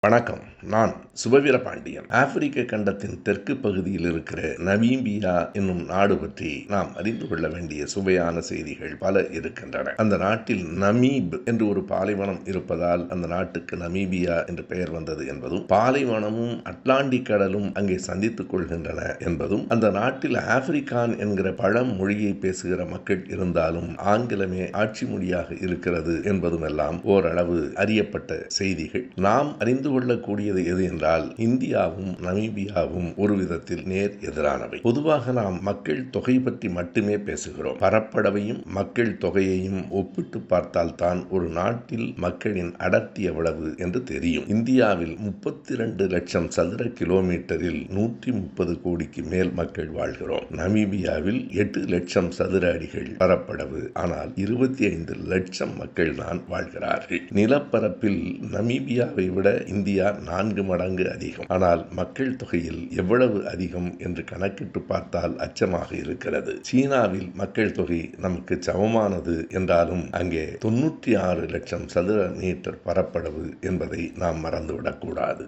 வணக்கம். நான் சுபவீரபாண்டியன். ஆப்பிரிக்க கண்டத்தின் தெற்கு பகுதியில் இருக்கிற நமீபியா என்னும் நாடு பற்றி நாம் அறிந்து கொள்ள வேண்டிய சுவையான செய்திகள் பல இருக்கின்றன. அந்த நாட்டில் நமீப் என்று ஒரு பாலைவனம் இருப்பதால் அந்த நாட்டுக்கு நமீபியா என்று பெயர் வந்தது என்பதும், பாலைவனமும் அட்லாண்டிக் கடலும் அங்கே சந்தித்துக் கொள்கின்றன என்பதும், அந்த நாட்டில் ஆப்பிரிக்கான் என்கிற பழமொழியை பேசுகிற மக்கள் இருந்தாலும் ஆங்கிலமே ஆட்சி மொழியாக இருக்கிறது என்பதும் எல்லாம் ஓரளவு அறியப்பட்ட செய்திகள். நாம் அறிந்து கொள்ளக்கூடியது எது என்றால், இந்தியாவும் நமீபியாவும் ஒரு விதத்தில் நேர் எதிரானவை. பொதுவாக நாம் மக்கள் தொகை பற்றி மட்டுமே பேசுகிறோம். பரப்பளவையும் மக்கள் தொகையையும் ஒப்பிட்டு பார்த்தால் தான் ஒரு நாட்டில் மக்களின் அடர்த்தி எவ்வளவு என்று தெரியும். இந்தியாவில் 32 லட்சம் சதுர கிலோமீட்டரில் 130 கோடிக்கு மேல் மக்கள் வாழ்கிறோம். நமீபியாவில் 8 லட்சம் சதுர அடிகள் பரப்பளவு. ஆனால் 25 லட்சம் மக்கள் தான் வாழ்கிறார்கள். நிலப்பரப்பில் நமீபியாவை விட இந்தியா 4 மடங்கு அதிகம். ஆனால் மக்கள் தொகையில் எவ்வளவு அதிகம் என்று கணக்கிட்டு பார்த்தால் அச்சமாக இருக்கிறது. சீனாவில் மக்கள் தொகை நமக்கு சமமானது என்றாலும் அங்கே 96 லட்சம் சதுர மீட்டர் பரப்பளவு என்பதை நாம் மறந்துவிடக் கூடாது.